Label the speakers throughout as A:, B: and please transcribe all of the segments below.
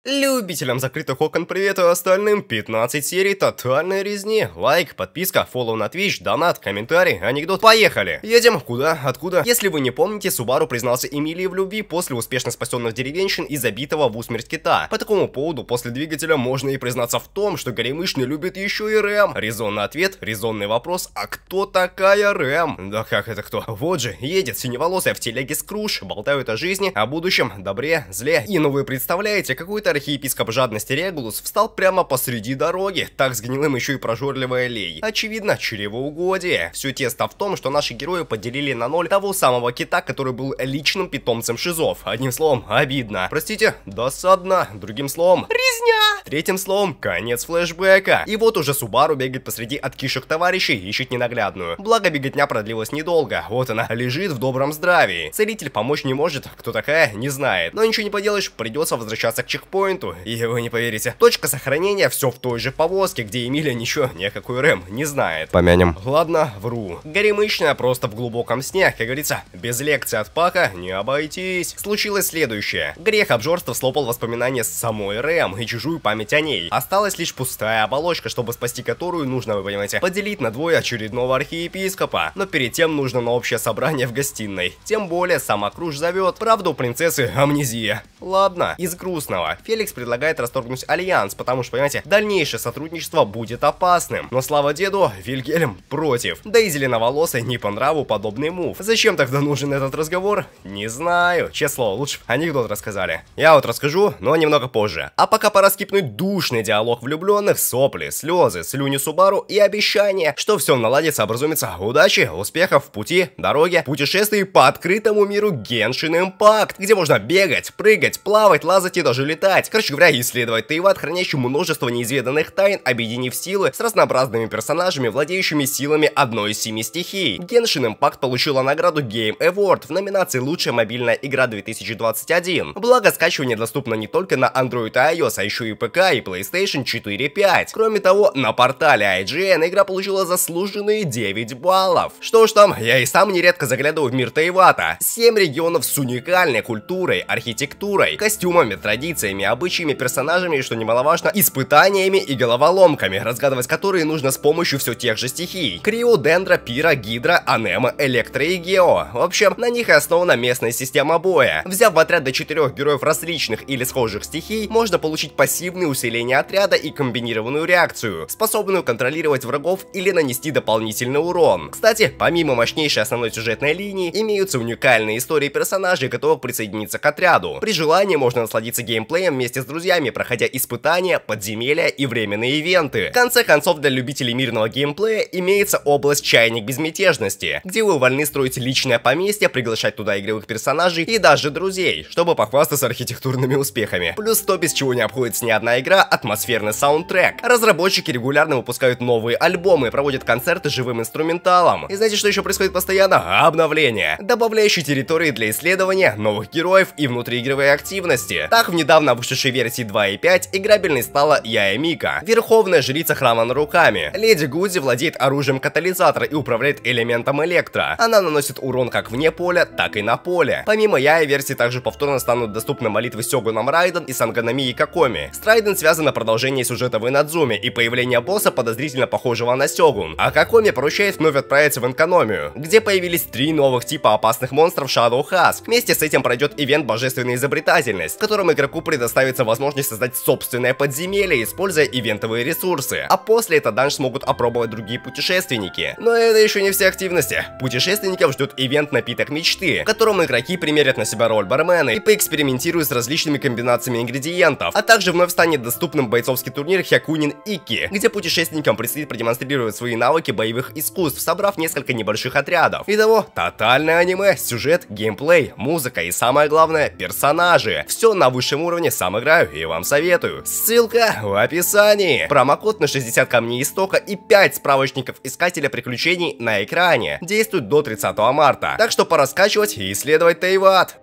A: Любителям закрытых окон привет и остальным 15 серий тотальной резни. Лайк, подписка, фоллоу на Twitch, донат, комментарий, анекдот. Поехали! Едем куда? Откуда? Если вы не помните, Субару признался Эмилии в любви после успешно спасенных деревенщин и забитого в усмерть кита. По такому поводу после двигателя можно и признаться в том, что Горемычный любит еще и Рэм. Резонный ответ, резонный вопрос, а кто такая Рэм? Да как это кто? Вот же, едет синеволосая в телеге Скруш, болтают о жизни, о будущем, добре, зле. И ну вы представляете, какой-то архиепископ жадности Регулус встал прямо посреди дороги, так с гнилым еще и прожорливая Лей. Очевидно, чревоугодие. Все тесто в том, что наши герои поделили на ноль того самого кита, который был личным питомцем шизов. Одним словом, обидно. Простите, досадно. Другим словом, резня. Третьим словом, конец флешбека. И вот уже Субару бегает посреди откишек товарищей, ищет ненаглядную. Благо беготня продлилась недолго. Вот она, лежит в добром здравии. Целитель помочь не может, кто такая, не знает. Но ничего не поделаешь, придется возвращаться к чекпоинту. И вы не поверите, точка сохранения все в той же повозке, где Эмилия ничего ни о какой Рэм не знает. Помянем. Ладно, вру. Горемычная просто в глубоком сне, как говорится, без лекции от Пака не обойтись. Случилось следующее. Грех обжорства слопал воспоминания с самой Рэм и чужую память о ней. Осталась лишь пустая оболочка, чтобы спасти которую нужно, вы понимаете, поделить на двое очередного архиепископа. Но перед тем нужно на общее собрание в гостиной. Тем более сама Круш зовет. Правда, у принцессы амнезия. Ладно, из грустного. Феликс предлагает расторгнуть альянс, потому что, понимаете, дальнейшее сотрудничество будет опасным. Но слава деду, Вильгельм против. Да и зеленоволосой не по нраву подобный мув. Зачем тогда нужен этот разговор? Не знаю. Честное слово, лучше анекдот рассказали. Я вот расскажу, но немного позже. А пока пора скипнуть душный диалог влюбленных, сопли, слезы, слюни Субару и обещание, что все наладится, образумится. Удачи, успехов в пути, дороге, путешествий по открытому миру Геншин Импакт, где можно бегать, прыгать, плавать, лазать и даже летать. Короче говоря, исследовать Тейват, хранящий множество неизведанных тайн, объединив силы с разнообразными персонажами, владеющими силами одной из 7 стихий. Genshin Impact получила награду Game Award в номинации «Лучшая мобильная игра 2021». Благо, скачивание доступно не только на Android и iOS, а еще и ПК, и PlayStation 4 и 5. Кроме того, на портале IGN игра получила заслуженные 9 баллов. Что ж там, я и сам нередко заглядываю в мир Тейвата. 7 регионов с уникальной культурой, архитектурой, костюмами, традициями, обычаями, персонажами и, что немаловажно, испытаниями и головоломками, разгадывать которые нужно с помощью все тех же стихий: Крио, Дендра, Пира, Гидра, Анема, Электро и Гео. В общем, на них и основана местная система боя. Взяв в отряд до 4 героев различных или схожих стихий, можно получить пассивное усиление отряда и комбинированную реакцию, способную контролировать врагов или нанести дополнительный урон. Кстати, помимо мощнейшей основной сюжетной линии, имеются уникальные истории персонажей, готовых присоединиться к отряду. При желании можно насладиться геймплеем вместе с друзьями, проходя испытания, подземелья и временные ивенты. В конце концов, для любителей мирного геймплея имеется область Чайник Безмятежности, где вы вольны строить личное поместье, приглашать туда игровых персонажей и даже друзей, чтобы похвастаться архитектурными успехами. Плюс то, без чего не обходится ни одна игра, атмосферный саундтрек. Разработчики регулярно выпускают новые альбомы и проводят концерты живым инструменталом. И знаете, что еще происходит постоянно? Обновления, добавляющие территории для исследования, новых героев и внутриигровые активности. Так, в недавно вышедшей версии 2.5 играбельной стала Яя Мика, верховная жрица храма Наруками. Леди Гудзи владеет оружием катализатора и управляет элементом электро. Она наносит урон как вне поля, так и на поле. Помимо Яя, версии также повторно станут доступны молитвы Сёгуном Райден и Санганами Икакоми. С Райден связано продолжение сюжета в Инадзуме и появление босса, подозрительно похожего на Сёгун. А Какоми поручает вновь отправиться в Энкономию, где появились 3 новых типа опасных монстров Shadow Husk. Вместе с этим пройдет ивент Божественная изобретательность, в котором игроку предоставится возможность создать собственное подземелье, используя ивентовые ресурсы. А после этот данж смогут опробовать другие путешественники. Но это еще не все активности. Путешественников ждет ивент Напиток Мечты, в котором игроки примерят на себя роль бармена и поэкспериментируют с различными комбинациями ингредиентов. А также вновь станет доступным бойцовский турнир Хякунин Икки, где путешественникам предстоит продемонстрировать свои навыки боевых искусств, собрав несколько небольших отрядов. Итого, тотальное аниме, сюжет, геймплей, музыка и самое главное, персонажи. Все на высшем уровне, сам играю и вам советую. Ссылка в описании. Промокод на 60 камней истока и 5 справочников искателя приключений на экране. Действует до 30 марта. Так что пора скачивать и исследовать Тейват.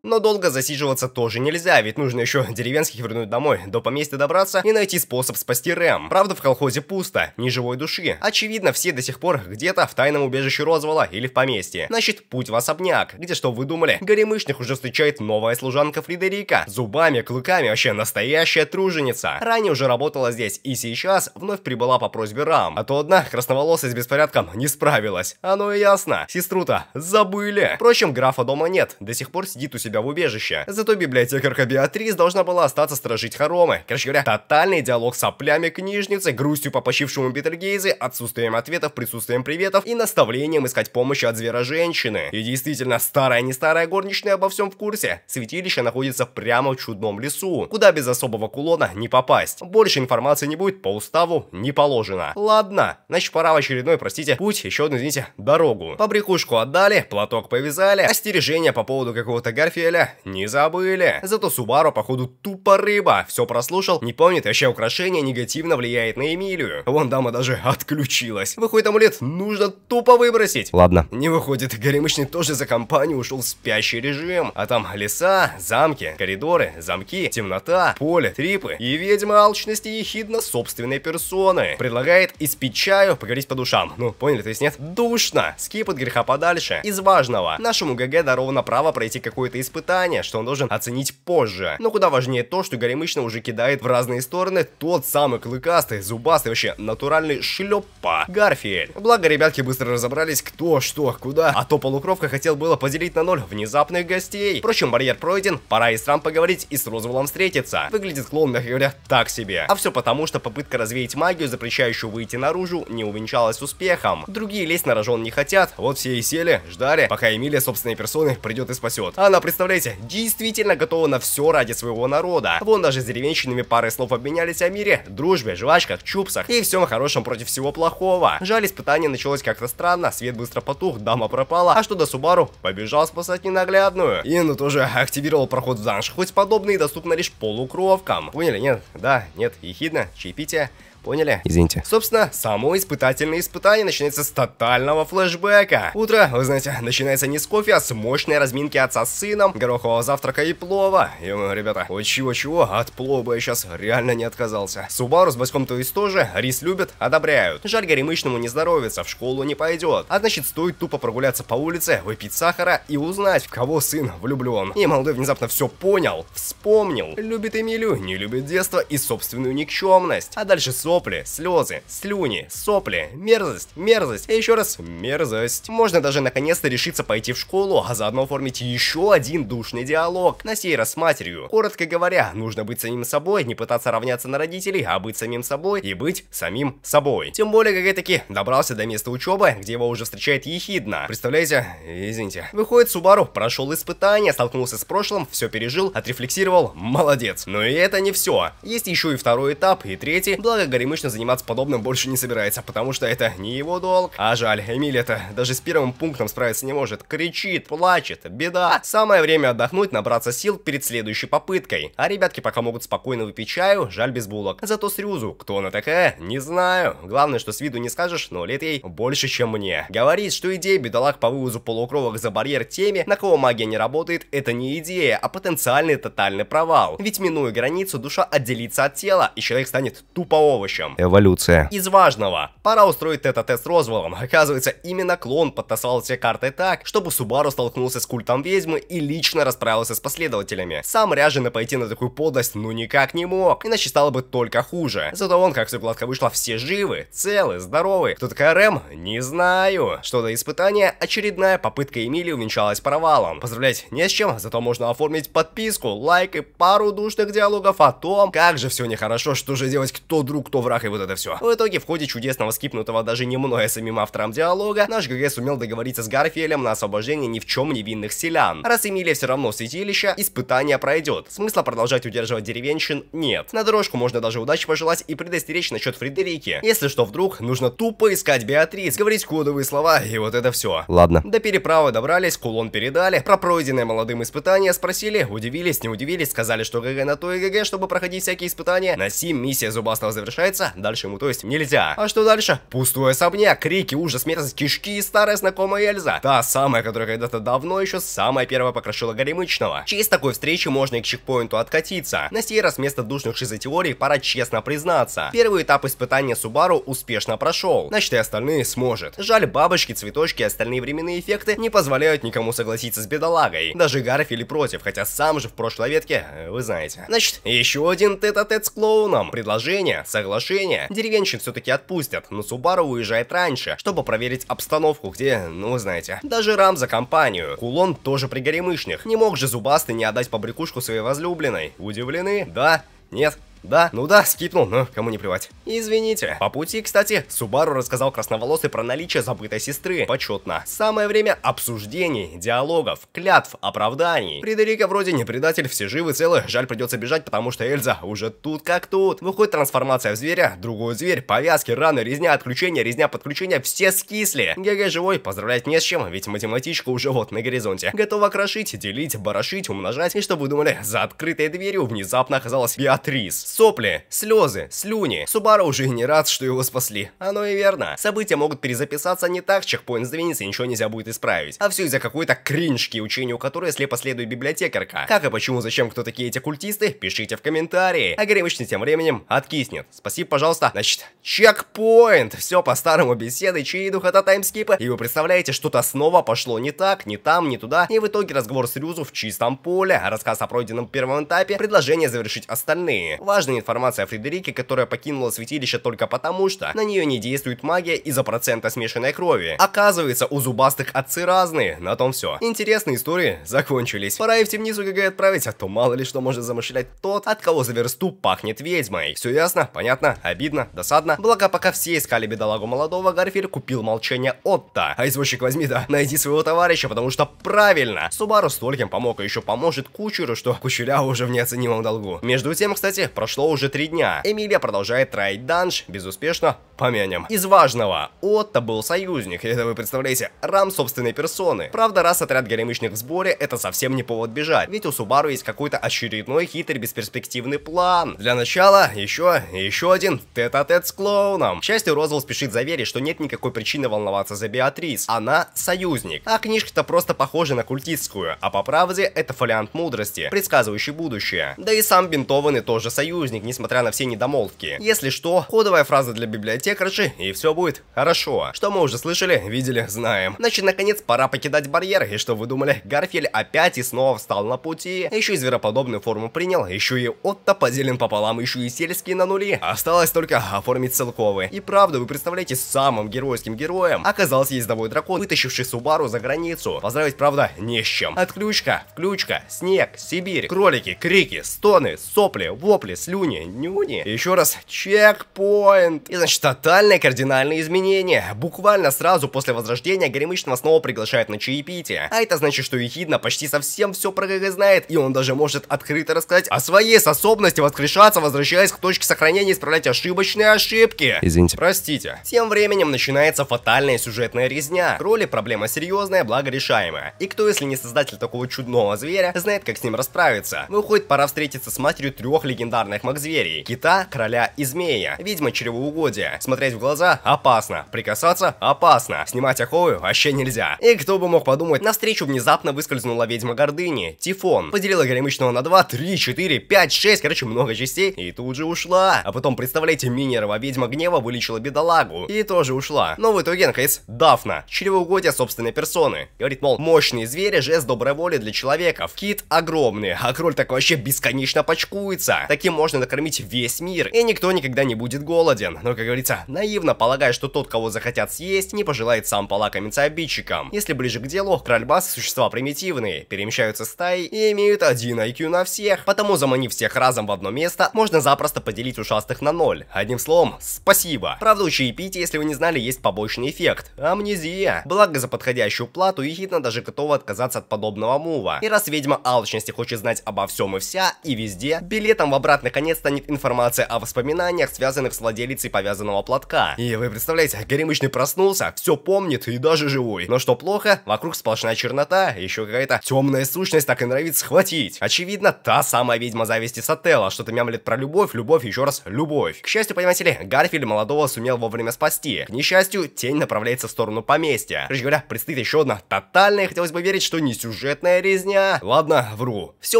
A: Но долго засиживаться тоже нельзя, ведь нужно еще деревенских вернуть домой, до поместья добраться и найти способ спасти Рэм. Правда, в колхозе пусто, ни живой души. Очевидно, все до сих пор где-то в тайном убежище Розвелла или в поместье. Значит, путь в особняк, где, что вы думали, горемычных уже встречает новая служанка Фредерика. Зубами, клыками, вообще настоящая труженица. Ранее уже работала здесь и сейчас вновь прибыла по просьбе Рам. А то одна красноволосая с беспорядком не справилась. Оно и ясно. Сестру-то забыли. Впрочем, графа дома нет, до сих пор сидит у себя в убежище. Зато библиотекарка Беатрис должна была остаться сторожить хоромы. Короче говоря, тотальный диалог с соплями книжницы, грустью по почившему Бетельгейзе, отсутствием ответов, присутствием приветов и наставлением искать помощи от звера-женщины. И действительно, старая не старая горничная обо всем в курсе. Святилище находится прямо в чудном лесу, куда без особого кулона не попасть. Больше информации не будет, по уставу не положено. Ладно, значит пора в очередной, простите, путь, еще одну, извините, дорогу. Побрякушку отдали, платок повязали, остережения по поводу какого-то Гарфиэля не забыли. Зато Субару, походу, тупо рыба, все прослушал, не помнит, вообще украшение негативно влияет на Эмилию. Вон дама даже отключилась. Выходит, амулет нужно тупо выбросить. Ладно. Не выходит, горемычный тоже за компанию ушел в спящий режим. А там леса, замки, коридоры, замки, темнота, поле, трипы и ведьма алчности ехидно собственной персоны. Предлагает испить чаю, поговорить по душам. Ну, поняли, то есть нет? Душно. Скип от греха подальше. Из важного. Нашему ГГ даровано право пройти какое-то испытание, что он должен оценить позже. Но куда важнее то, что горемычно уже кидает в разные стороны тот самый клыкастый, зубастый, вообще натуральный шлепа Гарфиэль. Благо, ребятки быстро разобрались, кто, что, куда. А то полукровка хотел было поделить на 0 внезапных гостей. Впрочем, барьер пройден, пора и с Рам поговорить, и с Розвеллом встретиться. Выглядит клоун, мягко говоря, так себе. А все потому, что попытка развеять магию, запрещающую выйти наружу, не увенчалась успехом. Другие лезть на рожон не хотят, вот все и сели, ждали, пока Эмилия собственной персоной придет и спасет. Она, представляете, действительно готова на все ради своего народа. Вон даже с деревенщинами парой слов обменялись о мире, дружбе, жвачках, чупсах и всем хорошем против всего плохого. Жаль, испытание началось как-то странно, свет быстро потух, дама пропала, а что до Субару, побежал спасать ненаглядную. И ну тоже активировал проход в данж, хоть подобные доступны лишь полукровкам. Поняли, нет? Да, нет, ехидно, чаепитие. Поняли? Извините. Собственно, само испытательное испытание начинается с тотального флешбэка. Утро, вы знаете, начинается не с кофе, а с мощной разминки отца с сыном, горохового завтрака и плова. И, ребята, вот чего-чего, от плова бы я сейчас реально не отказался. Субару с Баськом то есть тоже, рис любят, одобряют. Жаль, горемычному не здоровится, в школу не пойдет. А значит, стоит тупо прогуляться по улице, выпить сахара и узнать, в кого сын влюблен. И молодой внезапно все понял, вспомнил. Любит Эмилию, не любит детство и собственную никчемность. А дальше сопли, слезы, слюни, сопли, мерзость, мерзость и еще раз мерзость. Можно даже наконец-то решиться пойти в школу, а заодно оформить еще один душный диалог, на сей раз с матерью. Коротко говоря, нужно быть самим собой, не пытаться равняться на родителей, а быть самим собой и быть самим собой. Тем более, как я таки добрался до места учебы, где его уже встречает ехидно. Представляете? Извините. Выходит, Субару прошел испытание, столкнулся с прошлым, все пережил, отрефлексировал, молодец. Но и это не все. Есть еще и второй этап, и третий, благо горемычно заниматься подобным больше не собирается, потому что это не его долг. А жаль, Эмилия-то даже с первым пунктом справиться не может. Кричит, плачет, беда. Самое время отдохнуть, набраться сил перед следующей попыткой. А ребятки пока могут спокойно выпить чаю, жаль без булок. Зато с Рюзу, кто она такая, не знаю. Главное, что с виду не скажешь, но лет ей больше, чем мне. Говорит, что идея бедолаг по вывозу полукровок за барьер теме, на кого магия не работает, это не идея, а потенциальный тотальный провал. Ведь минуя границу, душа отделится от тела, и человек станет тупо овощем. Эволюция. Из важного. Пора устроить тет-а-тет с Розвеллом. Оказывается, именно клон подтасовал все карты так, чтобы Субару столкнулся с культом ведьмы и лично расправился с последователями. Сам ряженый пойти на такую подлость ну никак не мог, иначе стало бы только хуже. Зато он, как все гладко вышло, все живы, целы, здоровы. Кто такая Рэм? Не знаю. Что до испытания, очередная попытка Эмилии увенчалась провалом. Поздравлять не с чем, зато можно оформить подписку, лайк и пару душных диалогов о том, как же все нехорошо, что же делать, кто друг, кто враг и вот это все. В итоге, в ходе чудесного скипнутого даже не мной, а самим автором диалога, наш ГГ сумел договориться с Гарфиэлем на освобождение ни в чем невинных селян. Раз Эмилия все равно святилище, испытание пройдет. Смысла продолжать удерживать деревенщин нет. На дорожку можно даже удачи пожелать и предостеречь насчет Фредерики. Если что вдруг, нужно тупо искать Беатрис, говорить кодовые слова и вот это все. Ладно. До переправы добрались, кулон передали, про пройденное молодым испытание спросили, удивились, не удивились, сказали, что ГГ на то и ГГ, чтобы проходить всякие испытания. На сим миссия зубастого завершается. соглашается, дальше ему то есть нельзя. А что дальше? Пустой особняк, крики, ужас, мерзость, кишки и старая знакомая Эльза. Та самая, которая когда-то давно еще самая первая покрошила Горемычного. В честь такой встречи можно и к чекпоинту откатиться. На сей раз вместо душных шизотеорий пора честно признаться. Первый этап испытания Субару успешно прошел, значит и остальные сможет. Жаль, бабочки, цветочки и остальные временные эффекты не позволяют никому согласиться с бедолагой. Даже Гарфили против, хотя сам же в прошлой ветке, вы знаете. Значит, еще один тет-а-тет с клоуном. Предложение, соглашение. Деревенщин все-таки отпустят, но Субару уезжает раньше, чтобы проверить обстановку, где, ну вы знаете. Даже Рам за компанию. Кулон тоже при Горемычных. Не мог же Зубастый не отдать побрякушку своей возлюбленной. Удивлены? Да? Нет? Да, ну да, скипнул, но кому не плевать. Извините. По пути, кстати, Субару рассказал красноволосый про наличие забытой сестры. Почетно. Самое время обсуждений, диалогов, клятв, оправданий. Фредерика вроде не предатель, все живы, целы. Жаль, придется бежать, потому что Эльза уже тут как тут. Выходит трансформация в зверя, другой зверь, повязки, раны, резня, отключение, резня, подключение, все скисли. ГГ живой, поздравлять не с чем, ведь математичка уже вот на горизонте. Готова крошить, делить, барашить, умножать. И что вы думали, за открытой дверью внезапно оказалась Беатрис. Сопли, слезы, слюни. Субару уже и не рад, что его спасли. Оно и верно. События могут перезаписаться не так, чекпоинт сдвинется и ничего нельзя будет исправить. А все из-за какой-то кринжки, учению которой слепо следует библиотекарка. Как и почему, зачем, кто такие эти культисты, пишите в комментарии. А Горемычный тем временем откиснет. Спасибо, пожалуйста. Значит, чекпоинт. Все по-старому, беседы, чьи духота таймскипа. И вы представляете, что-то снова пошло не так, не там, не туда. И в итоге разговор с Рюзу в чистом поле. Рассказ о пройденном первом этапе. Предложение завершить остальные. Важная информация о Фредерике, которая покинула святилище только потому, что на нее не действует магия из-за процента смешанной крови. Оказывается, у зубастых отцы разные. На том все. Интересные истории закончились. Пора и в темницу ГГ отправить, а то мало ли что может замышлять тот, от кого за версту пахнет ведьмой. Все ясно, понятно, обидно, досадно. Благо, пока все искали бедолагу молодого, Гарфиль купил молчание Отто. А извозчик возьми, да, найди своего товарища, потому что правильно. Субару стольким помог, и еще поможет кучеру, что кучеря уже в неоценимом долгу. Между тем, кстати, прошло уже 3 дня. Эмилия продолжает траить данж, безуспешно, помянем. Из важного, Отто был союзник, это вы представляете, Рам собственной персоны. Правда, раз отряд Горемычных в сборе, это совсем не повод бежать, ведь у Субару есть какой-то очередной хитрый бесперспективный план. Для начала, еще один тет-а-тет с клоуном. К счастью, Розвелл спешит заверить, что нет никакой причины волноваться за Беатрис. Она союзник. А книжка-то просто похожа на культистскую, а по правде это фолиант мудрости, предсказывающий будущее. Да и сам бинтованный тоже союзник, несмотря на все недомолвки. Если что, кодовая фраза для библиотекарши, и все будет хорошо. Что мы уже слышали, видели, знаем. Значит, наконец, пора покидать барьер, и что вы думали, Гарфиль опять и снова встал на пути. Еще и звероподобную форму принял, еще и Отто поделен пополам, еще и сельские на нули. Осталось только оформить целковый. И правда, вы представляете, самым геройским героем оказался ездовой дракон, вытащивший Субару за границу. Поздравить, правда, не с чем. Отключка, включка, снег, Сибирь, кролики, крики, стоны, сопли, вопли, слюни, нюни. Еще раз, чекпоинт. И значит, тотальное кардинальное изменение. Буквально сразу после возрождения Горемычного снова приглашают на чаепитие. А это значит, что Ехидна почти совсем все про ГГ знает, и он даже может открыто рассказать о своей способности воскрешаться, возвращаясь к точке сохранения и исправлять ошибочные ошибки. Извините. Простите. Тем временем начинается фатальная сюжетная резня. Роли проблема серьезная, благо решаемая. И кто, если не создатель такого чудного зверя, знает, как с ним расправиться. Выходит, пора встретиться с матерью 3 легендарных маг-зверей. Кита, короля и змея. Ведьма чревоугодия. Смотреть в глаза опасно. Прикасаться опасно. Снимать оковы вообще нельзя. И кто бы мог подумать, навстречу внезапно выскользнула ведьма гордыни. Тифон. Поделила Горемычного на 2, 3, 4, 5, 6, короче, много частей. И тут же ушла. А потом, представляете, Минерова ведьма гнева вылечила бедолагу. И тоже ушла. Но в итоге, наконец, Дафна. Чревоугодие собственной персоны. Говорит, мол, мощные звери, жест доброй воли для человеков. Кит огромный, а кроль так вообще бесконечно почкуется. Таким можно накормить весь мир, и никто никогда не будет голоден. Но, как говорится, наивно полагая, что тот, кого захотят съесть, не пожелает сам полакомиться обидчиком. Если ближе к делу, крольбасы существа примитивные, перемещаются стаей и имеют 1 IQ на всех. Потому, заманив всех разом в одно место, можно запросто поделить ушастых на 0. Одним словом, спасибо. Правда, у чаепития, если вы не знали, есть побочный эффект — амнезия. Благо, за подходящую плату Ехидна даже готова отказаться от подобного мува. И раз ведьма алчности хочет знать обо всем и вся, и везде, билетом в обратный наконец станет информация о воспоминаниях, связанных с владелицей повязанного платка. И вы представляете, Горемычный проснулся, все помнит и даже живой. Но что плохо, вокруг сплошная чернота, еще какая-то темная сущность так и норовит схватить. Очевидно, та самая ведьма зависти Сателла, что-то мямлит про любовь, любовь, еще раз любовь. К счастью, понимаете ли, Гарфилд молодого сумел вовремя спасти. К несчастью, тень направляется в сторону поместья. Короче говоря, предстоит еще одна тотальная, хотелось бы верить, что не сюжетная резня. Ладно, вру. Все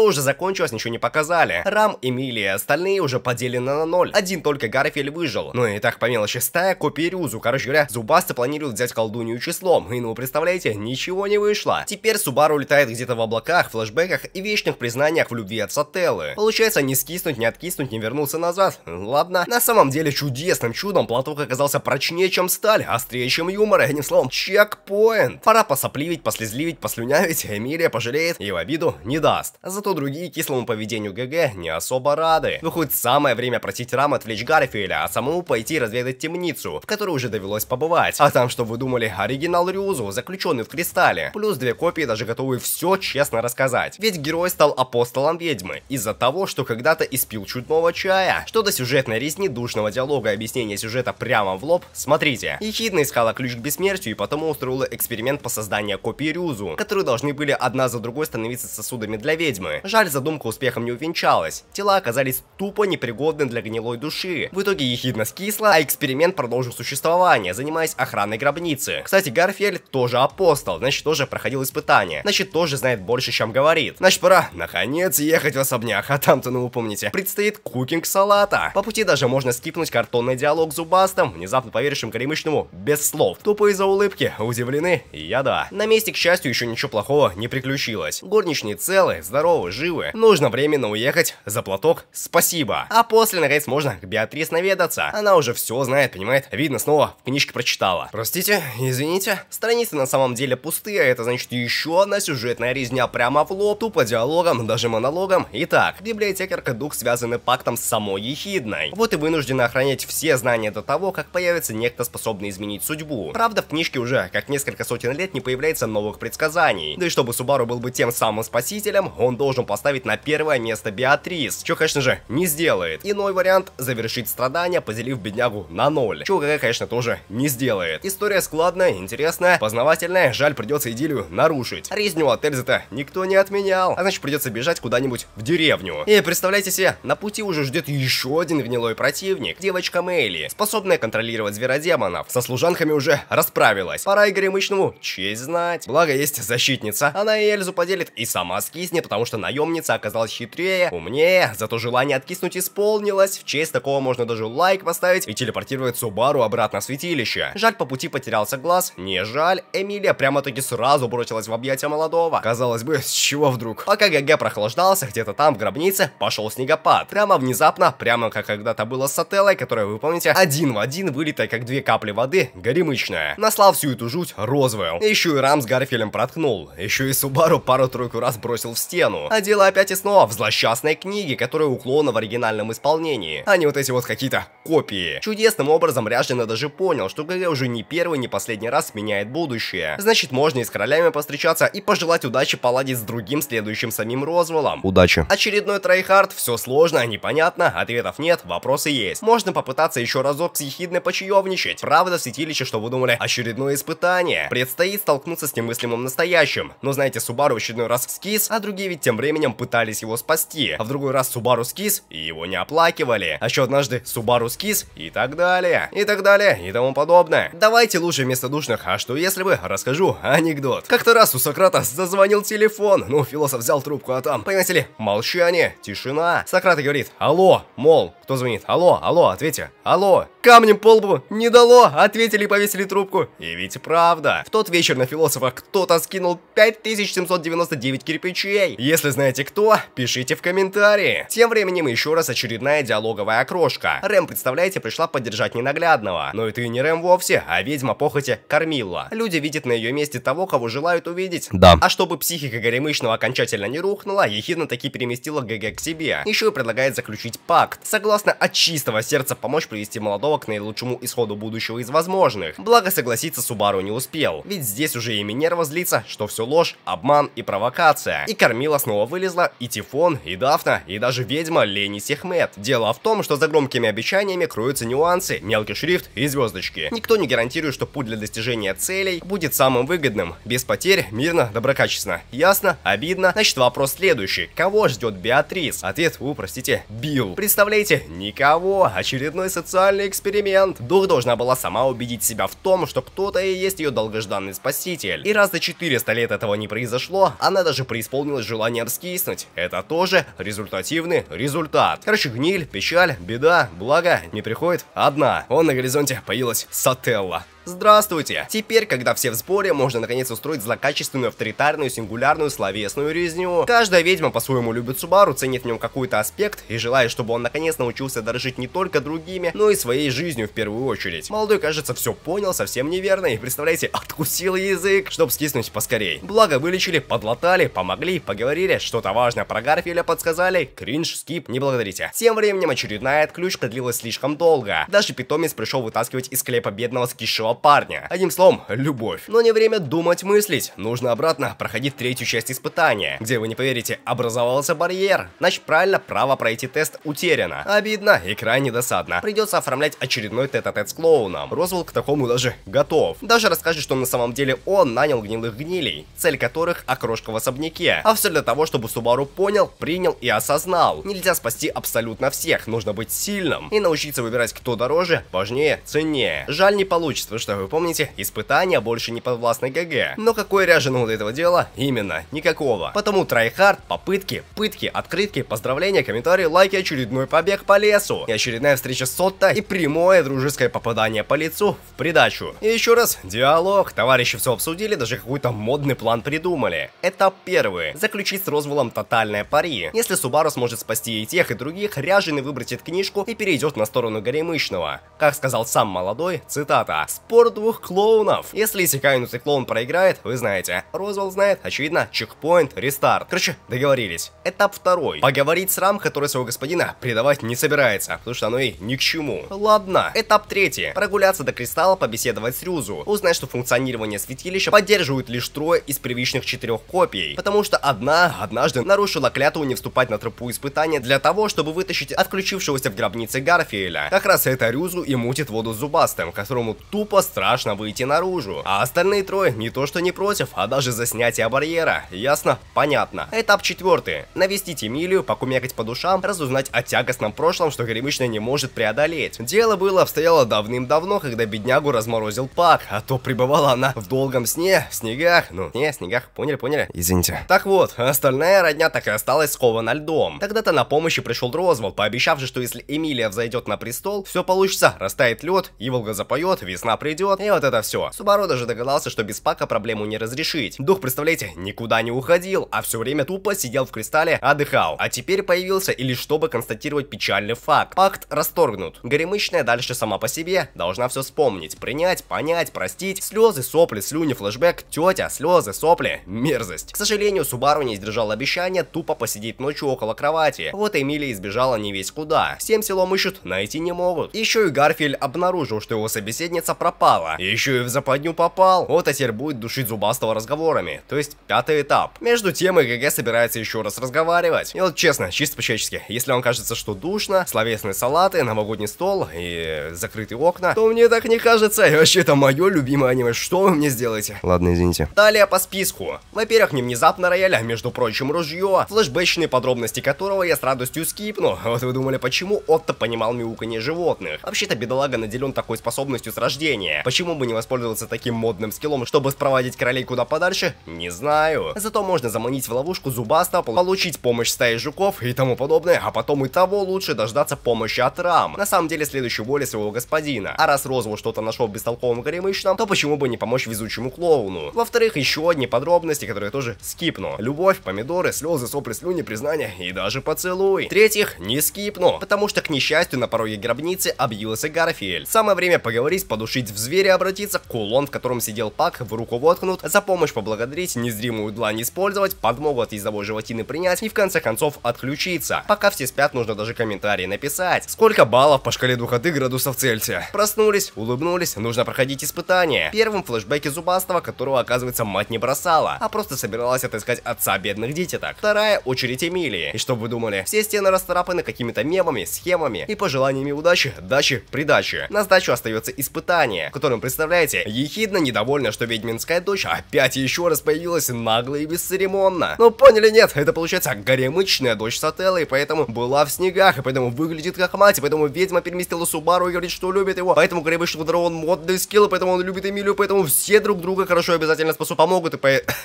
A: уже закончилось, ничего не показали. Рам, Эмилия и остальные уже поделены на 0. Один только Гарфилд выжил. Ну и так по мелочи стая копий Рюзу. Короче говоря, зубастый планирует взять колдунью числом. И ну, представляете, ничего не вышло. Теперь Субару летает где-то в облаках, флешбеках и вечных признаниях в любви от Сателлы. Получается, не скиснуть, не откиснуть, не вернуться назад. Ладно. На самом деле, чудесным чудом платок оказался прочнее, чем сталь, острее, чем юмор, и одним словом, чекпоинт. Пора посопливить, послезливить, послюнявить, Эмилия пожалеет и в обиду не даст. Зато другие кислому поведению ГГ не особо рады. Выходит, самое время просить Рама отвлечь Гарфилда, а самому пойти разведать темницу, в которой уже довелось побывать. А там, что вы думали, оригинал Рюзу, заключенный в кристалле, плюс 2 копии, даже готовые все честно рассказать. Ведь герой стал апостолом ведьмы из-за того, что когда-то испил чудного чая. Что до сюжетной резни, душного диалога и объяснения сюжета прямо в лоб, смотрите. Ехидна искала ключ к бессмертию и потому устроила эксперимент по созданию копий Рюзу, которые должны были одна за другой становиться сосудами для ведьмы. Жаль, задумка успехом не увенчалась. Тела оказались тупо непригодны для гнилой души. В итоге Ехидна скисла, а эксперимент продолжил существование, занимаясь охраной гробницы. Кстати, Гарфилд тоже апостол, значит тоже проходил испытания, значит тоже знает больше, чем говорит. Значит, пора наконец ехать в особняк, а там-то, ну вы помните, предстоит кукинг салата. По пути даже можно скипнуть картонный диалог с зубастым, внезапно поверившим Горемычному без слов. Тупо из-за улыбки, удивлены, и я да. На месте, к счастью, еще ничего плохого не приключилось. Горничные целы, здоровы, живы. Нужно временно уехать, за платок спасибо. А после, наконец, можно к Беатрис наведаться. Она уже все знает, понимает? Видно, снова в книжке прочитала. Простите, извините. Страницы на самом деле пустые, а это значит еще одна сюжетная резня прямо в лоб, тупо диалогом, даже монологом. Итак, библиотекарка дух связаны пактом с самой Ехидной. Вот и вынуждена охранять все знания до того, как появится некто, способный изменить судьбу. Правда, в книжке уже как несколько сотен лет не появляется новых предсказаний. Да и чтобы Субару был бы тем самым спасителем, он должен поставить на первое место Беатрис, что, конечно же, не сделает. Иной вариант — завершить страдания, поделив беднягу на 0, чего ГГ, конечно, тоже не сделает. История складная, интересная, познавательная, жаль, придется идиллию нарушить. Резню от Эльзы-то никто не отменял, а значит придется бежать куда-нибудь в деревню. И представляете себе, на пути уже ждет еще один гнилой противник, девочка Мэйли, способная контролировать зверодемонов. Со служанками уже расправилась, пора и Горемычному честь знать. Благо есть защитница, она и Эльзу поделит и сама скиснет, потому что наемница оказалась хитрее, умнее, зато желание откиснуть исполнилось. В честь такого можно даже лайк поставить и телепортировать Субару обратно в святилище. Жаль, по пути потерялся глаз, не жаль, Эмилия прямо-таки сразу бросилась в объятия молодого. Казалось бы, с чего вдруг? Пока ГГ прохлаждался, где-то там в гробнице пошел снегопад. Прямо внезапно, прямо как когда-то было с Сателлой, которая, вы помните, один в один вылитая как 2 капли воды, горемычная. Наслал всю эту жуть Розвелл. Еще и Рам с Гарфилдом проткнул. Еще и Субару пару-тройку раз бросил в стену. А дело опять и снова в злосчастной книге, которая у клоуна в оригинальном исполнении, а не вот эти вот какие-то копии. Чудесным образом Ряждина даже понял, что ГГ уже не первый, не последний раз меняет будущее. Значит, можно и с королями постречаться и пожелать удачи поладить с другим следующим самим Розвеллом. Удачи. Очередной трайхард, все сложно, непонятно, ответов нет, вопросы есть. Можно попытаться еще разок с Ехидной почаевничать. Правда, в святилище, что вы думали, очередное испытание. Предстоит столкнуться с немыслимым настоящим. Но знаете, Субару в очередной раз скис, а другие ведь тем временем пытались его спасти. А в другой раз Субару скис и его не оплакивали. А еще однажды Субару скис и так далее. И так далее, и тому подобное. Давайте лучше вместо душных, а что если бы, расскажу анекдот. Как-то раз у Сократа зазвонил телефон. Ну, философ взял трубку, а там, понимаете ли, молчание, тишина. Сократ говорит: алло, мол, кто звонит? Алло, алло, ответьте. Алло. Камнем по лбу не дало, ответили и повесили трубку. И ведь правда. В тот вечер на философа кто-то скинул 5799 кирпичей. Если знаете кто, пишите в комментарии. Тем временем еще раз очередная диалоговая окрошка. Рэм, представляете, пришла поддержать ненаглядного. Но это и не Рэм вовсе, а ведьма похоти Кармилла. Люди видят на ее месте того, кого желают увидеть. Да. А чтобы психика Горемычного окончательно не рухнула, Ехидна таки переместила ГГ к себе. Еще и предлагает заключить пакт. Согласно от чистого сердца помочь привести молодого к наилучшему исходу будущего из возможных. Благо согласиться Субару не успел. Ведь здесь уже и Минерва злится, что все ложь, обман и провокация. И Кармилла снова вылезла, и Тифон, и Дафна, и даже ведьма Ленни Сехмет. Дело в том, что за громкими обещаниями кроются нюансы, мелкий шрифт и звездочки. Никто не гарантирует, что путь для достижения целей будет самым выгодным. Без потерь, мирно, доброкачественно. Ясно? Обидно? Значит, вопрос следующий. Кого ждет Беатрис? Ответ, простите, Билл. Представляете? Никого. Очередной социальный эксперимент. Дух должна была сама убедить себя в том, что кто-то и есть ее долгожданный спаситель. И раз за 400 лет этого не произошло, она даже преисполнилась желанием скиснуть. Это тоже результативный результат. Короче, гниль, печаль, беда, благо не приходит одна. На горизонте появилась Сателла. Здравствуйте! Теперь, когда все в сборе, можно наконец устроить злокачественную, авторитарную, сингулярную, словесную резню. Каждая ведьма по-своему любит Субару, ценит в нем какой-то аспект и желает, чтобы он наконец научился дорожить не только другими, но и своей жизнью в первую очередь. Молодой, кажется, все понял, совсем неверно, и, представляете, откусил язык, чтобы скиснуть поскорей. Благо, вылечили, подлатали, помогли, поговорили, что-то важное про Гарфиеля подсказали, кринж, скип, не благодарите. Тем временем очередная отключка длилась слишком долго. Даже питомец пришел вытаскивать из склепа бедного скисшего парня. Одним словом, любовь. Но не время думать, мыслить. Нужно обратно проходить третью часть испытания, где, вы не поверите, образовался барьер. Значит, правильно, право пройти тест утеряно. Обидно и крайне досадно. Придется оформлять очередной тет-а-тет с клоуном. Розвелл к такому даже готов. Даже расскажет, что на самом деле он нанял гнилых гнилей, цель которых окрошка в особняке. А все для того, чтобы Субару понял, принял и осознал. Нельзя спасти абсолютно всех. Нужно быть сильным и научиться выбирать, кто дороже, важнее, ценнее. Жаль, не получится, что вы помните, испытания больше не подвластны ГГ. Но какое ряженого до этого дела? Именно, никакого. Потому трайхард, попытки, пытки, открытки, поздравления, комментарии, лайки, очередной побег по лесу. И очередная встреча с Сотто и прямое дружеское попадание по лицу в придачу. И еще раз, диалог. Товарищи все обсудили, даже какой-то модный план придумали. Этап первый. Заключить с Розвеллом тотальное пари. Если Субару сможет спасти и тех, и других, ряженый выбросит книжку и перейдет на сторону Горемычного. Как сказал сам молодой, цитата: «Спор двух клоунов». Если иссякаемый клоун проиграет, вы знаете. Розвелл знает, очевидно, чекпоинт, рестарт. Короче, договорились. Этап второй. Поговорить с Рам, который своего господина предавать не собирается, потому что оно и ни к чему. Ладно. Этап третий. Прогуляться до Кристалла, побеседовать с Рюзу. Узнать, что функционирование святилища поддерживают лишь 3 из привычных 4 копий. Потому что одна однажды нарушила клятву не вступать на тропу испытания для того, чтобы вытащить отключившегося в гробнице Гарфиеля. Как раз это Рюзу и мутит воду с Зубастым, которому тупо страшно выйти наружу. А остальные 3 не то что не против, а даже за снятие барьера. Ясно? Понятно. Этап 4. Навестить Эмилию, покумекать по душам, разузнать о тягостном прошлом, что Горемычная не может преодолеть. Дело было обстояло давным-давно, когда беднягу разморозил Пак, а то пребывала она в долгом сне, в снегах. Снегах, поняли? Извините. Так вот, остальная родня так и осталась скована льдом. Тогда-то на помощь пришел Розвелл, пообещавший, что если Эмилия взойдет на престол, все получится, растает лед, Иволга запоет, весна придет, и вот это все. Субару даже догадался, что без Пака проблему не разрешить. Дух, представляете, никуда не уходил, а все время тупо сидел в кристалле, отдыхал. А теперь появился и лишь чтобы констатировать печальный факт. Пакт расторгнут. Горемычная дальше сама по себе должна все вспомнить, принять, понять, простить. Слезы, сопли, слюни, флешбэк, тетя, слезы, сопли, мерзость. К сожалению, Субару не сдержал обещания тупо посидеть ночью около кровати. Вот Эмилия избежала не весь куда. Всем селом ищут, найти не могут. Еще и Гарфиель обнаружил, что его собеседница пропала. Еще и в западню попал. Вот, а теперь будет душить Зубастого разговорами. То есть 5-й этап. Между тем и ГГ собирается еще раз разговаривать. И вот честно, чисто по-человечески, если вам кажется, что душно, словесные салаты, новогодний стол и закрытые окна, то мне так не кажется. И вообще это мое любимое аниме. Что вы мне сделаете? Ладно, извините. Далее по списку. Во-первых, не внезапно рояль, а между прочим ружье, флешбэчные подробности которого я с радостью скипну. Вот вы думали, почему Отто понимал мяуканье животных? Вообще-то бедолага наделен такой способностью с рождения. Почему бы не воспользоваться таким модным скиллом, чтобы спроводить королей куда подальше? Не знаю. Зато можно заманить в ловушку Зубастого, получить помощь стаи жуков и тому подобное, а потом и того лучше дождаться помощи от Рам. На самом деле следующей воли своего господина. А раз Розвелл что-то нашел в бестолковом Горемычном, то почему бы не помочь везучему клоуну? Во-вторых, еще одни подробности, которые тоже скипну. Любовь, помидоры, слезы, сопли, слюни, признания и даже поцелуй. В-третьих, не скипну, потому что, к несчастью, на пороге гробницы объявился Гарфиель. Самое время поговорить, подушить в в зверя обратиться, кулон, в котором сидел Пак, в руку воткнут, за помощь поблагодарить, незримую длань использовать, подмогу от ездовой животины принять и в конце концов отключиться. Пока все спят, нужно даже комментарий написать. Сколько баллов по шкале духоты градусов Цельсия? Проснулись, улыбнулись, нужно проходить испытание. Первым флешбеки Зубастого, которого, оказывается, мать не бросала, а просто собиралась отыскать отца бедных дитяток. Вторая очередь Эмилии. И что вы думали? Все стены расцарапаны какими-то мемами, схемами и пожеланиями удачи, дачи, придачи. На сдачу остается испытание, в котором, представляете, ехидно недовольна, что ведьминская дочь опять еще раз появилась нагло и бесцеремонно. Ну поняли, нет, это получается горемычная дочь Сателлы, и поэтому была в снегах, и поэтому выглядит как мать, и поэтому ведьма переместила Субару и говорит, что любит его, поэтому горемычный дрон модный скилл, и поэтому он любит Эмилию, поэтому все друг друга хорошо обязательно спасут, помогут,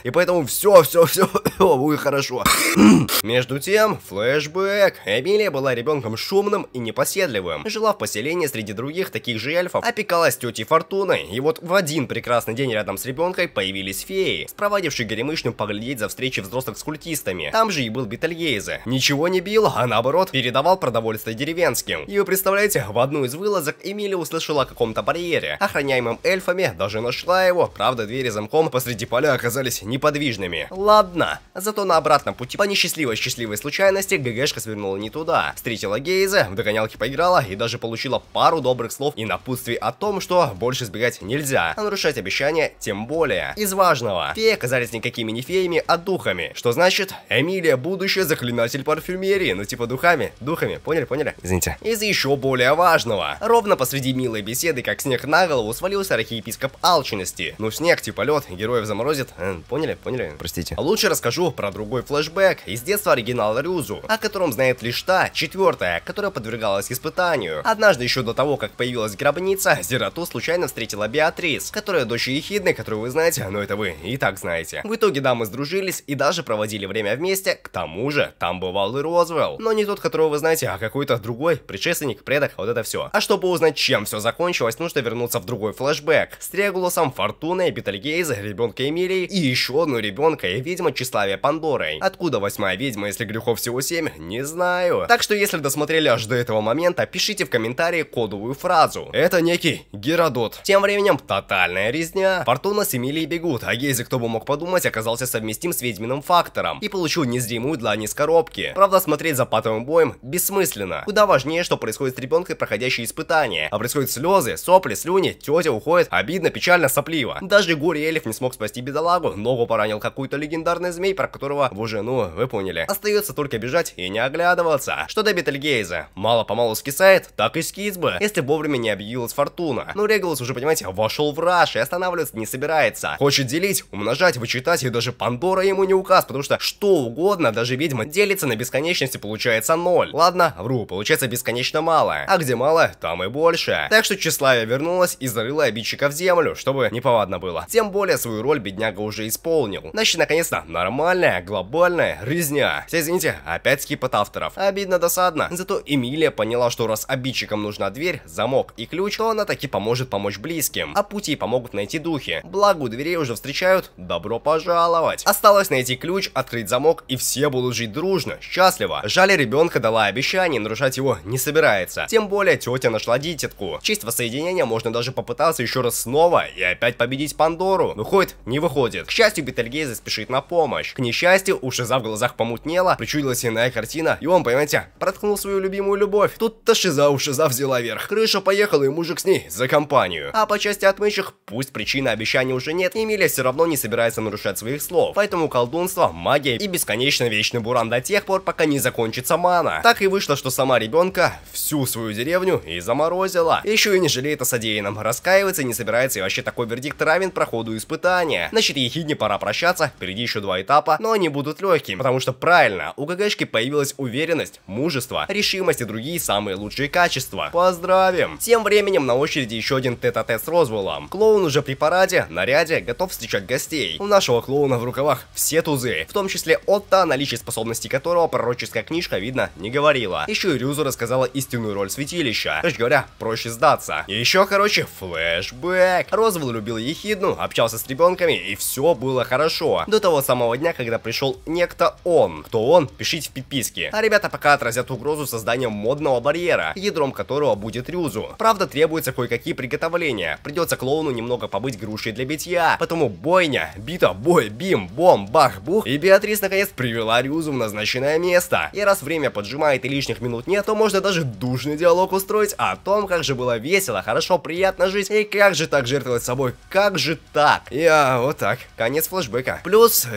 A: и поэтому все будет хорошо. Между тем, флешбэк. Эмилия была ребенком шумным и непоседливым. Жила в поселении среди других таких же эльфов, опекалась тетей Фортуной, и вот в один прекрасный день рядом с ребенкой появились феи, спровадившие горемычную поглядеть за встречей взрослых с культистами. Там же и был Бетельгейзе. Ничего не бил, а наоборот, передавал продовольствие деревенским. И вы представляете, в одну из вылазок Эмилия услышала о каком-то барьере, охраняемом эльфами, даже нашла его, правда, двери замком посреди поля оказались неподвижными. Ладно, зато на обратном пути по несчастливой случайности ГГшка свернула не туда. Встретила Гейзе, в догонялки поиграла и даже получила пару добрых слов и напутствий о том, что больше сбегать нельзя, а нарушать обещания тем более. Из важного, феи оказались никакими не феями, а духами. Что значит, Эмилия будущая заклинатель парфюмерии, ну типа духами, поняли? Извините. Из еще более важного, ровно посреди милой беседы, как снег на голову, свалился архиепископ алчности. Ну снег типа лед, героев заморозит, поняли? Простите. Лучше расскажу про другой флешбэк из детства оригинала Рюзу, о котором знает лишь та, четвертая, которая подвергалась испытанию. Однажды еще до того, как появилась гробница, Зерату случайно встретила Беатрис, которая дочь Ехидны, которую вы знаете, но это вы и так знаете. В итоге дамы сдружились и даже проводили время вместе, к тому же там бывал и Розвелл. Но не тот, которого вы знаете, а какой-то другой, предшественник, предок, вот это все. А чтобы узнать, чем все закончилось, нужно вернуться в другой флешбэк. С Регулусом, Фортуной, Бетельгейзе, ребенка Эмилии и еще одну ребенка и ведьма тщеславия Пандорой. Откуда 8-я ведьма, если грехов всего 7, не знаю. Так что если досмотрели аж до этого момента, пишите в комментарии кодовую фразу. Это некий Геродот. Тем временем тотальная резня. Фортуна с Эмилией бегут, а Гейзе, кто бы мог подумать, оказался совместим с ведьминым фактором и получил незримую длань из коробки. Правда, смотреть за патовым боем бессмысленно. Куда важнее, что происходит с ребенком, проходящей испытания. А происходят слезы, сопли, слюни, тетя уходит, обидно, печально, сопливо. Даже горе эльф не смог спасти бедолагу, ногу поранил какой-то легендарный змей, про которого вы уже, вы поняли. Остается только бежать и не оглядываться. Что до Бетельгейза, мало-помалу скисает, так и скис бы, если вовремя не объявилась Фортуна. Но Регулус уже, понимаете, вошел в раш и останавливаться не собирается. Хочет делить, умножать, вычитать, и даже Пандора ему не указ, потому что что угодно, даже ведьма делится на бесконечности, получается 0. Ладно, вру, получается бесконечно мало. А где мало, там и больше. Так что тщеславие вернулась и зарыла обидчика в землю, чтобы неповадно было. Тем более свою роль бедняга уже исполнил. Значит, наконец-то нормальная, глобальная резня. Все извините, опять скип от авторов. Обидно, досадно. Зато Эмилия поняла, что раз обидчикам нужна дверь, замок и ключ, то она таки поможет помочь близким. А пути помогут найти духи. Благо у дверей уже встречают. Добро пожаловать. Осталось найти ключ, открыть замок, и все будут жить дружно, счастливо. Жаль, ребенка дала обещание, нарушать его не собирается. Тем более тетя нашла дитятку. В честь воссоединения можно даже попытаться еще раз снова и опять победить Пандору. Выходит, не выходит. К счастью, Бетельгейзе спешит на помощь. К несчастью, у Шиза в глазах помутнело, причудилась иная картина, и он, понимаете, проткнул свою любимую любовь. Тут-то Шиза у Шиза взяла верх. Крыша поехала, и мужик с ней за компанию. А по части отмычек, пусть причины обещания уже нет, Эмилия все равно не собирается нарушать своих слов. Поэтому колдунство, магия и бесконечно вечный буран до тех пор, пока не закончится мана. Так и вышло, что сама ребенка всю свою деревню и заморозила. Еще и не жалеет о содеянном, раскаивается и не собирается, и вообще такой вердикт равен проходу испытания. Значит, Ехидне пора прощаться, впереди еще 2 этапа, но они будут легкими, потому что правильно, у ГГшки появилась уверенность, мужество, решимость и другие самые лучшие качества. Поздравим! Тем временем на очереди еще один тет-а-тет с Розвеллом. Клоун уже при параде, наряде, готов встречать гостей. У нашего клоуна в рукавах все тузы, в том числе Отто, о наличии способностей которого пророческая книжка, видно, не говорила. Еще и Рюзу рассказала истинную роль святилища. Короче говоря, проще сдаться. И еще, короче, флешбэк. Розвелл любил Ехидну, общался с ребенками, и все было хорошо. До того самого дня, когда пришел некто он. Кто он? Пишите в подписке. А ребята пока отразят угрозу созданием модного барьера, ядром которого будет Рюзу. Правда, требуется кое-какие приготовления, приготовления. Придется клоуну немного побыть грушей для битья. Потому бойня, бита, бой, бим, бом, бах, бух. И Беатрис наконец привела Рюзу в назначенное место. И раз время поджимает и лишних минут нет, то можно даже душный диалог устроить о том, как же было весело, хорошо, приятно жить. И как же так жертвовать собой, как же так. Вот так, конец флешбека. Плюс,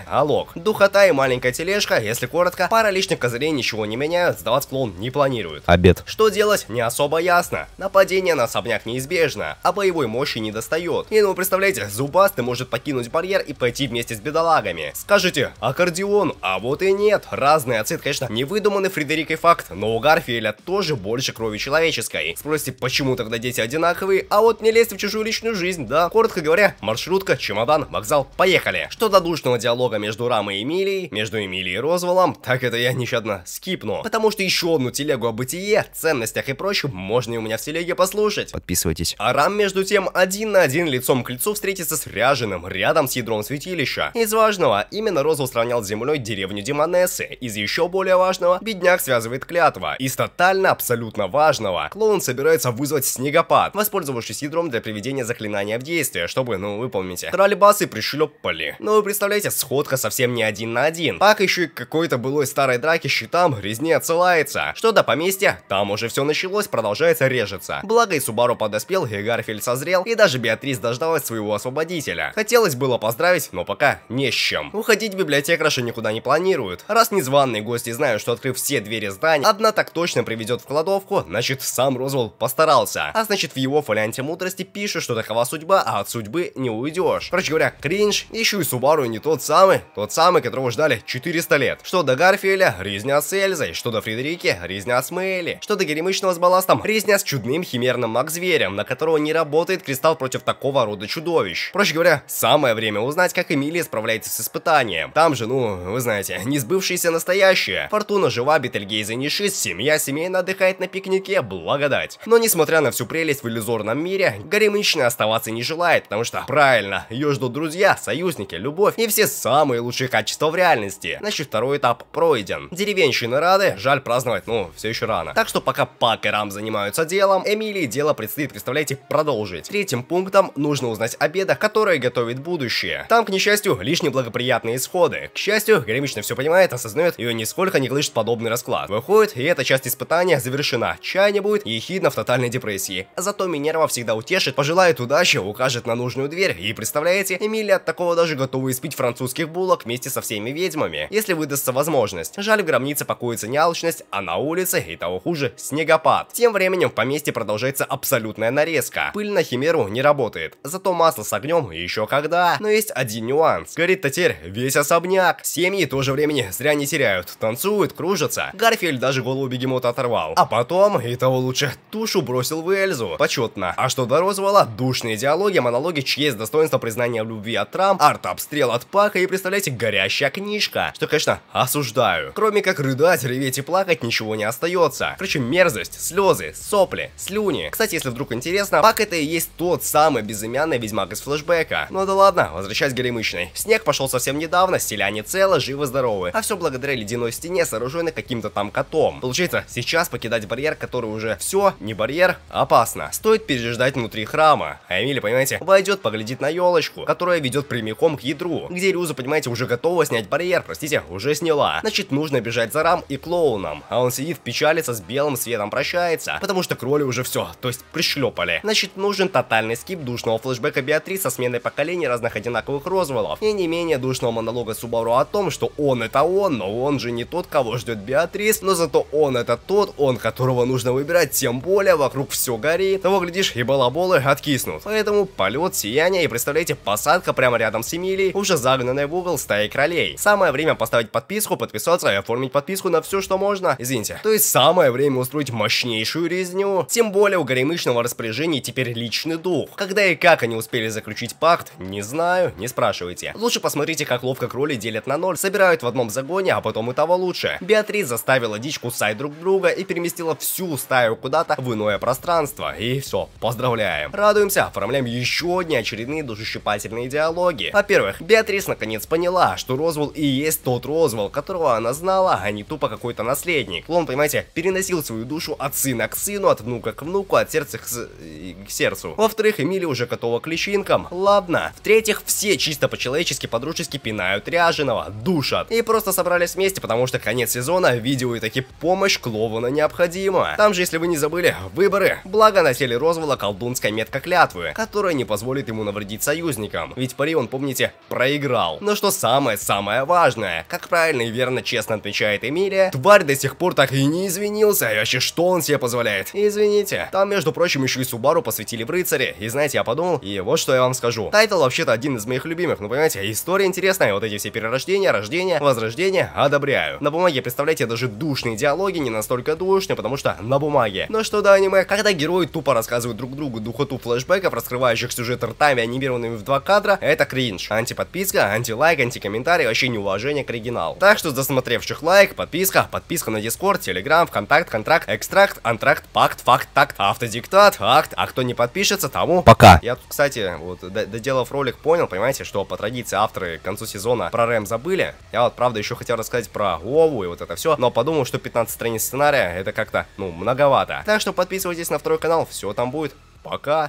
A: алог. Духота и маленькая тележка, если коротко. Пара лишних козырей ничего не меняют, сдавать клоун не планирует.
B: Обед.
A: Что делать, не особо ясно. Нападение на особняк неизбежно, а боевой мощи не достает. И представляете, зубастый может покинуть барьер и пойти вместе с бедолагами. Скажите, аккордеон, а вот и нет. Разный отцит, конечно, невыдуманный Фредерикой факт, но у Гарфиэля тоже больше крови человеческой. Спросите, почему тогда дети одинаковые, а вот не лезть в чужую личную жизнь, да? Коротко говоря, маршрутка, чемодан, вокзал, поехали. Что до душного диалога между Рамой и Эмилией, между Эмилией и Розвеллом, так это я нещадно скипну. Потому что еще одну телегу о бытие, ценностях и прочем можно и у меня в телеге послушать.
B: Подписывайтесь.
A: А Рам, между тем, один на один лицом к лицу встретится с Ряженым рядом с ядром святилища. Из важного, именно Розвелл сравнял с землей деревню Демонессы. Из еще более важного, бедняк связывает клятва. Из тотально абсолютно важного, клоун собирается вызвать снегопад, воспользовавшись ядром для приведения заклинания в действие, чтобы, вы помните, троллейбасы пришлепали. Но вы представляете, сходка совсем не один на один. Так еще и какой-то былой старой драки щитам резни отсылается. Что до поместья, там уже все началось, продолжается режется. Благо и Субару подоспел, и Гарфиэль созрел, и даже Беатрис дождалась своего освободителя. Хотелось было поздравить, но пока не с чем. Уходить библиотекарша никуда не планирует. Раз незваные гости знают, что открыв все двери здания, одна так точно приведет в кладовку, значит сам Розвелл постарался. А значит в его фолианте мудрости пишет, что такова судьба, а от судьбы не уйдешь. Короче говоря, кринж, еще и Субару не тот самый, которого ждали 400 лет. Что до Гарфиэля, резня с Эльзой, что до Фредерики, резня с Мэйли, что до Горемычного с Балластом, резня с чудным химерным маг-зверем, на которого не работает кристалл против такого рода чудовищ. Проще говоря, самое время узнать, как Эмилия справляется с испытанием. Там же, вы знаете, не сбывшееся настоящее. Фортуна жива, Бетельгейзе не шиз, семья семейно отдыхает на пикнике, благодать. Но несмотря на всю прелесть в иллюзорном мире, Горемычная оставаться не желает, потому что, правильно, ее ждут друзья, союзники, любовь и все самые лучшие качества в реальности. Значит, второй этап пройден. Деревенщины рады, жаль праздновать, все еще рано. Так что пока Пак и Рам занимаются делом, Эмилии дело предстоит, представляете, продолжить. Третьим пунктом нужно узнать о бедах, которые готовит будущее. Там, к несчастью, лишь неблагоприятные исходы. К счастью, Горемычная все понимает, осознает, ее нисколько не глышит подобный расклад. Выходит, и эта часть испытания завершена. Чайня будет ехидно в тотальной депрессии. Зато Минерва всегда утешит, пожелает удачи, укажет на нужную дверь. И представляете, Эмилия от такого даже готова испить французских булок вместе со всеми ведьмами, если выдастся возможность. Жаль, в гробнице покоится не алчность, а на улице, и того хуже, снегопад. Тем временем в поместье продолжается абсолютная нарезка. Пыль на химеру не работает, зато масло с огнем еще когда. Но есть один нюанс. Горит-то теперь весь особняк. Семьи тоже времени зря не теряют. Танцуют, кружатся. Гарфиэль даже голову бегемота оторвал. А потом, и того лучше, тушу бросил в Эльзу. Почетно. А что до Розвелла, душные диалоги, монологи, честь, достоинство, признания в любви от Рам, арт-обстрел от Пака и, представляете, горящая книжка. Что, конечно, осуждаю. Кроме как рыдать, реветь и плакать ничего не остается. Короче, мерзость, слезы, сопли, слюни. Кстати, если вдруг интересно, Пак это и есть тот самый безымянный ведьмак из флешбека. Ну да ладно, возвращаясь к Горемычной. Снег пошел совсем недавно, селяне целы, живы-здоровы. А все благодаря ледяной стене, сооруженной каким-то там котом. Получается, сейчас покидать барьер, который уже все, не барьер, опасно. Стоит переждать внутри храма. А Эмилия, понимаете, войдет, поглядит на елочку, которая ведет прямиком к ядру, где Рюза, понимаете, уже готова снять барьер, простите, уже сняла. Значит, нужно бежать за Рам и клоуном. А он сидит, печалится, с белым светом прощается, потому что кроли уже все, то есть пришлепали. Значит, нужен тотальный скип душного флешбека Беатрис со сменой поколений разных одинаковых Розвеллов. И не менее душного монолога Субару о том, что он это он, но он же не тот, кого ждет Беатрис, но зато он это тот, он, которого нужно выбирать, тем более вокруг все горит. Того, глядишь, и балаболы откиснут. Поэтому полет, сияние и, представляете, посадка прямо рядом с Эмилией, уже загнанная в угол стаи кролей. Самое время поставить подписку, подписаться и оформить подписку на все, что можно. Извините. То есть самое время устроить мощнейшую резню. Тем более у Горемычного распоряжения теперь личный дух. Когда и как они успели заключить пакт, не знаю, не спрашивайте. Лучше посмотрите, как ловко кроли делят на ноль, собирают в одном загоне, а потом и того лучше. Беатрис заставила дичь кусать друг друга и переместила всю стаю куда-то в иное пространство. И все, поздравляем. Радуемся, оформляем еще одни очередные душещипательные диалоги. Во-первых, Беатрис наконец поняла, что Розвелл и есть тот Розвелл, которого она знала, а не тупо какой-то наследник. Клон, понимаете, переносил свою душу от сына к сыну, от внука к внуку, от сердца сердце к сердцу. Во-вторых, Эмилия уже готова к личинкам. Ладно. В-третьих, все чисто по-человечески, подружески пинают ряженого, душат. И просто собрались вместе, потому что конец сезона, видео и таки помощь клоуна необходима. Там же, если вы не забыли, выборы. Благо на теле Розвелла колдунская метка клятвы, которая не позволит ему навредить союзникам. Ведь пари он, помните, проиграл. Но что самое важное, как правильно и верно, честно отвечает Эмилия, тварь до сих пор так и не извинился. И вообще, что он себе позволяет? Извините. Там, между прочим, еще и Субару посвятили в рыцаре. И знаете, я подумал, и вот что я вам скажу. Тайтл вообще-то один из моих любимых, ну понимаете, история интересная, вот эти все перерождения, рождения, возрождения, одобряю. На бумаге, представляете, даже душные диалоги не настолько душные, потому что на бумаге. Но что до аниме, когда герои тупо рассказывают друг другу духоту флешбеков, раскрывающих сюжет ртами, анимированными в 2 кадра, это кринж. Антиподписка, антилайк, антикомментарий, вообще неуважение к оригиналу. Так что досмотревших лайк, подписка на Дискорд, Телеграм, ВКонтакт, контракт, экстракт, антракт, пакт, факт, такт, автодиктат, акт, а кто не подпишется, тому пока. Я тут, кстати, вот доделав ролик, понял, понимаете, что по традиции авторы к концу сезона про Рэм забыли. Я вот, правда, еще хотел рассказать про Вову и вот это все, но подумал, что 15 страниц сценария это как-то, ну, многовато. Так что подписывайтесь на второй канал, все там будет. Пока.